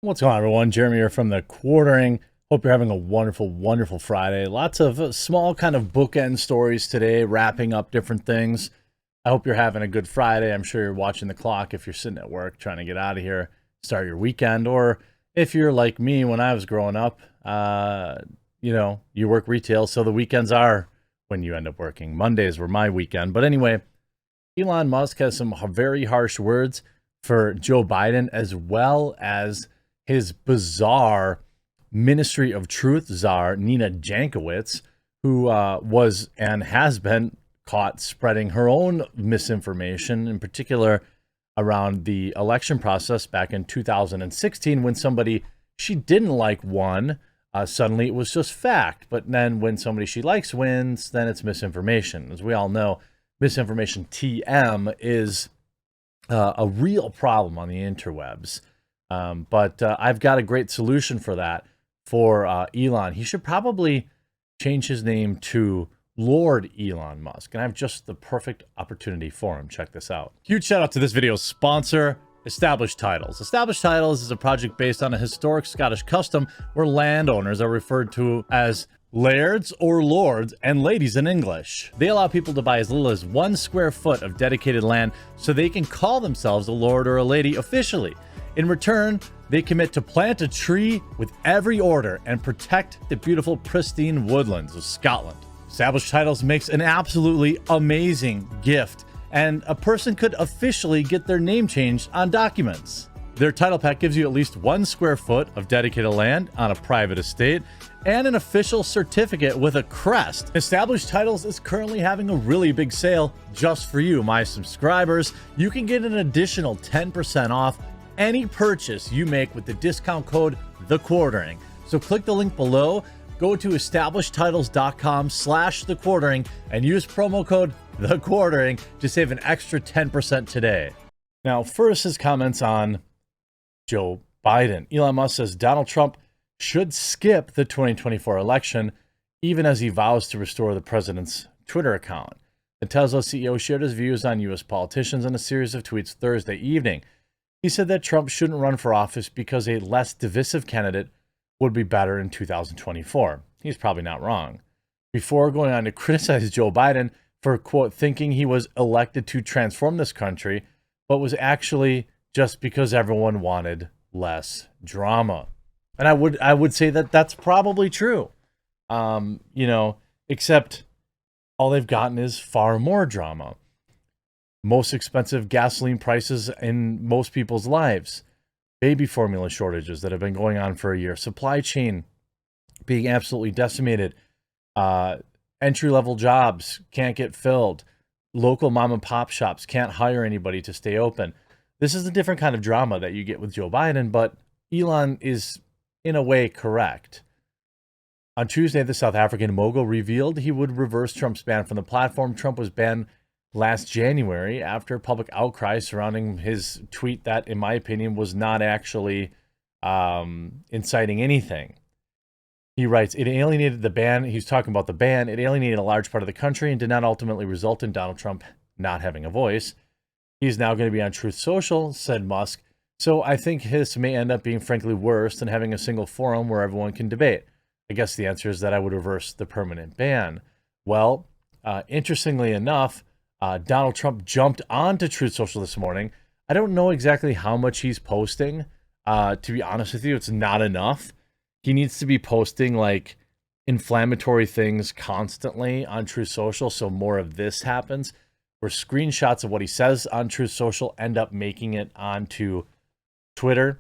What's going on, everyone? Jeremy here from the Quartering. Hope you're having a wonderful, wonderful Friday. Lots of small kind of bookend stories today, wrapping up different things. I hope you're having a good Friday. I'm sure you're watching the clock if you're sitting at work trying to get out of here, start your weekend. Or if you're like me when I was growing up, you work retail, so the weekends are when you end up working. Mondays were my weekend. But anyway, Elon Musk has some very harsh words for Joe Biden, as well as his bizarre Ministry of Truth czar, Nina Jankowicz, who was and has been caught spreading her own misinformation, in particular around the election process back in 2016 when somebody she didn't like won. Suddenly it was just fact. But then when somebody she likes wins, then it's misinformation. As we all know, misinformation TM is a real problem on the interwebs. But I've got a great solution for that for Elon. He should probably change his name to Lord Elon Musk. And I have just the perfect opportunity for him. Check this out. Huge shout out to this video's sponsor, Established Titles. Established Titles is a project based on a historic Scottish custom where landowners are referred to as lairds or lords and ladies in English. They allow people to buy as little as 1 square foot of dedicated land so they can call themselves a lord or a lady officially. In return, they commit to plant a tree with every order and protect the beautiful, pristine woodlands of Scotland. Established Titles makes an absolutely amazing gift, and a person could officially get their name changed on documents. Their title pack gives you at least 1 square foot of dedicated land on a private estate and an official certificate with a crest. Established Titles is currently having a really big sale just for you, my subscribers. You can get an additional 10% off any purchase you make with the discount code TheQuartering. So click the link below, go to establishedtitles.com/TheQuartering and use promo code TheQuartering to save an extra 10% today. Now, first, his comments on Joe Biden. Elon Musk says Donald Trump should skip the 2024 election, even as he vows to restore the president's Twitter account. The Tesla CEO shared his views on U.S. politicians in a series of tweets Thursday evening. He said that Trump shouldn't run for office because a less divisive candidate would be better in 2024. He's probably not wrong. Before going on to criticize Joe Biden for, quote, thinking he was elected to transform this country, but was actually just because everyone wanted less drama. And I would say that that's probably true. Except all they've gotten is far more drama. Most expensive gasoline prices in most people's lives, baby formula shortages that have been going on for a year, supply chain being absolutely decimated, entry-level jobs can't get filled, local mom and pop shops can't hire anybody to stay open. This is a different kind of drama that you get with Joe Biden, but Elon is in a way correct. On Tuesday, the South African mogul revealed he would reverse Trump's ban from the platform. Trump was banned last January after public outcry surrounding his tweet that, in my opinion, was not actually inciting anything. He writes, it alienated the ban. He's talking about the ban. It alienated a large part of the country and did not ultimately result in Donald Trump not having a voice. He's now going to be on Truth Social, said Musk. So I think his may end up being frankly worse than having a single forum where everyone can debate. I guess the answer is that I would reverse the permanent ban. Well, interestingly enough, Donald Trump jumped onto Truth Social this morning. I don't know exactly how much he's posting. To be honest with you, it's not enough. He needs to be posting like inflammatory things constantly on Truth Social, so more of this happens, where screenshots of what he says on Truth Social end up making it onto Twitter.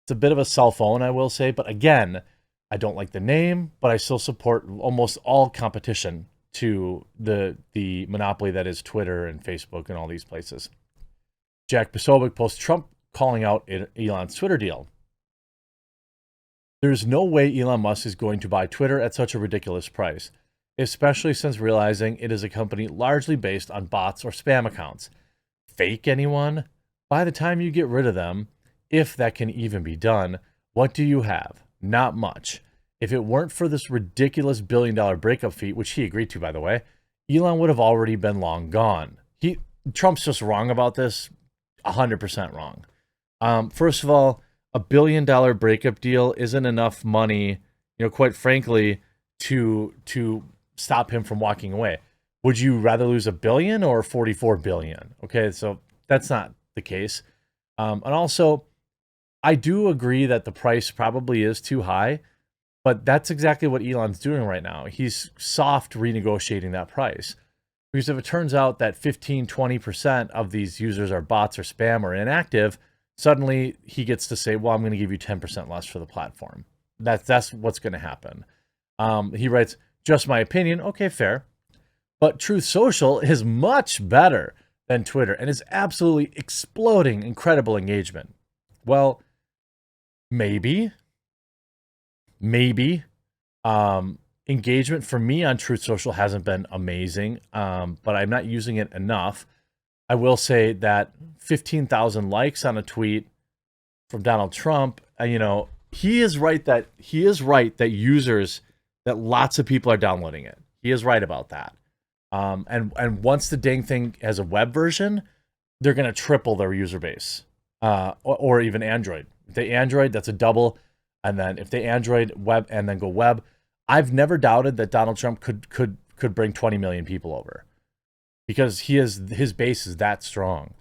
It's a bit of a cell phone, I will say, but again, I don't like the name, but I still support almost all competition to the monopoly that is Twitter and Facebook and all these places. Jack Posobiec posts Trump calling out Elon's Twitter deal. There's no way Elon Musk is going to buy Twitter at such a ridiculous price, especially since realizing it is a company largely based on bots or spam accounts. Fake anyone? By the time you get rid of them, if that can even be done, what do you have? Not much. If it weren't for this ridiculous billion-dollar breakup fee, which he agreed to, by the way, Elon would have already been long gone. Trump's just wrong about this, 100% wrong. First of all, $1 billion breakup deal isn't enough money, quite frankly, to stop him from walking away. Would you rather lose $1 billion or 44 billion? Okay, so that's not the case. And also, I do agree that the price probably is too high, but that's exactly what Elon's doing right now. He's soft renegotiating that price. Because if it turns out that 15, 20% of these users are bots or spam or inactive, suddenly he gets to say, well, I'm going to give you 10% less for the platform. That's what's going to happen. He writes, just my opinion. Okay, fair. But Truth Social is much better than Twitter and is absolutely exploding incredible engagement. Well, maybe. Engagement for me on Truth Social hasn't been amazing, but I'm not using it enough. I will say that 15,000 likes on a tweet from Donald Trump, he is right that lots of people are downloading it. He is right about that. And once the dang thing has a web version, they're going to triple their user base, or even Android. If they Android, that's a double. And then if they Android web and then go web, I've never doubted that Donald Trump could bring 20 million people over, because his base is that strong.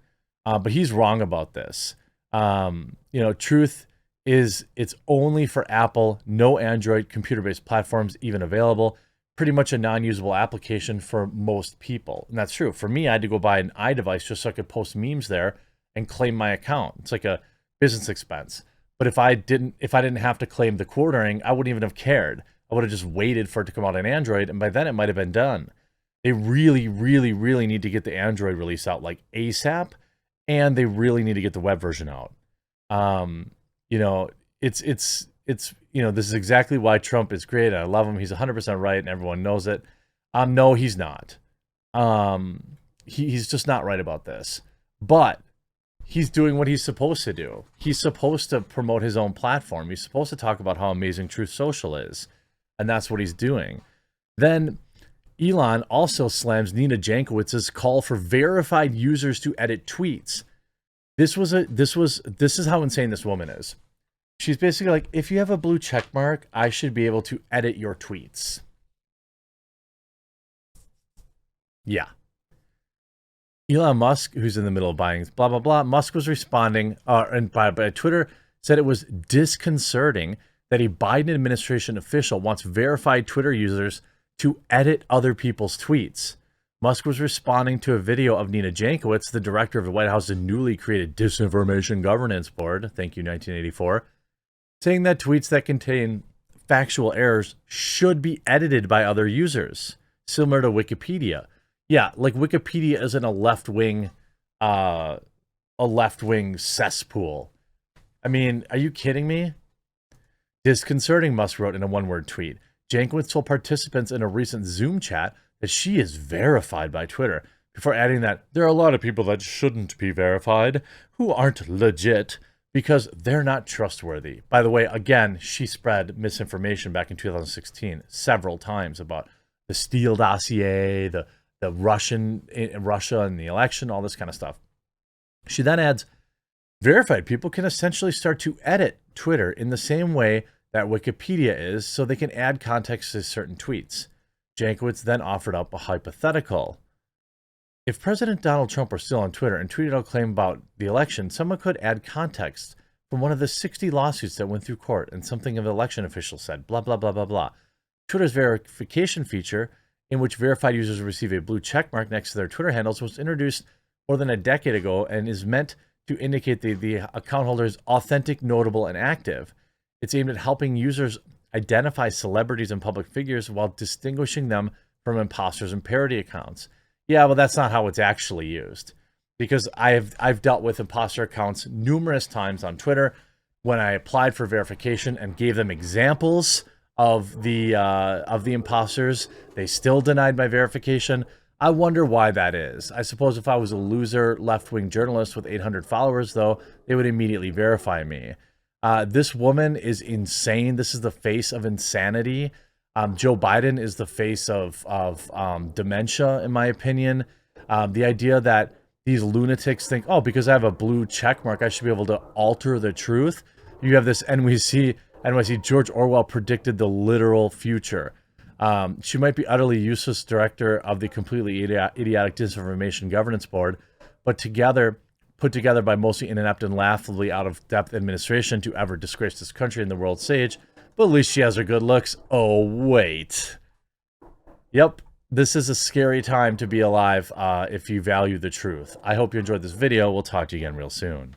But he's wrong about this. Truth is, it's only for Apple, no Android computer-based platforms even available. Pretty much a non-usable application for most people. And that's true. For me, I had to go buy an iDevice just so I could post memes there and claim my account. It's like a business expense. But if I didn't have to claim the quartering, I wouldn't even have cared. I would have just waited for it to come out on Android, and by then it might have been done. They really, really, really need to get the Android release out like ASAP, and they really need to get the web version out. This is exactly why Trump is great. I love him. He's 100% right, and everyone knows it. No, he's not. He's just not right about this. But he's doing what he's supposed to do. He's supposed to promote his own platform. He's supposed to talk about how amazing Truth Social is. And that's what he's doing. Then Elon also slams Nina Jankowicz's call for verified users to edit tweets. This is how insane this woman is. She's basically like, if you have a blue check mark, I should be able to edit your tweets. Yeah. Elon Musk, who's in the middle of buying blah, blah, blah. Musk was responding, and by Twitter said it was disconcerting that a Biden administration official wants verified Twitter users to edit other people's tweets. Musk was responding to a video of Nina Jankowicz, the director of the White House's newly created Disinformation Governance Board, thank you 1984, saying that tweets that contain factual errors should be edited by other users, similar to Wikipedia. Yeah, like Wikipedia isn't a left-wing cesspool. I mean, are you kidding me? Disconcerting, Musk wrote in a one-word tweet. Jankowicz told participants in a recent Zoom chat that she is verified by Twitter, before adding that there are a lot of people that shouldn't be verified, who aren't legit, because they're not trustworthy. By the way, again, she spread misinformation back in 2016 several times about the Steele dossier, the Russia and the election, all this kind of stuff. She then adds, verified people can essentially start to edit Twitter in the same way that Wikipedia is, so they can add context to certain tweets. Jankowicz then offered up a hypothetical. If President Donald Trump were still on Twitter and tweeted a claim about the election, someone could add context from one of the 60 lawsuits that went through court and something an election official said, blah, blah, blah, blah, blah. Twitter's verification feature, in which verified users receive a blue checkmark next to their Twitter handles, was introduced more than a decade ago and is meant to indicate the account holder is authentic, notable, and active. It's aimed at helping users identify celebrities and public figures while distinguishing them from imposters and parody accounts. Yeah, well, that's not how it's actually used, because I've dealt with imposter accounts numerous times on Twitter when I applied for verification and gave them examples of the imposters. They still denied my verification. I wonder why that is. I suppose if I was a loser left-wing journalist with 800 followers, though, they would immediately verify me. This woman is insane. This is the face of insanity. Joe Biden is the face of dementia, in my opinion. The idea that these lunatics think, oh, because I have a blue check mark, I should be able to alter the truth. You have this NYC George Orwell predicted the literal future. She might be utterly useless director of the completely idiotic Disinformation Governance Board, but put together by mostly inept and laughably out-of-depth administration to ever disgrace this country and the world stage. But at least she has her good looks. Oh, wait. Yep, this is a scary time to be alive if you value the truth. I hope you enjoyed this video. We'll talk to you again real soon.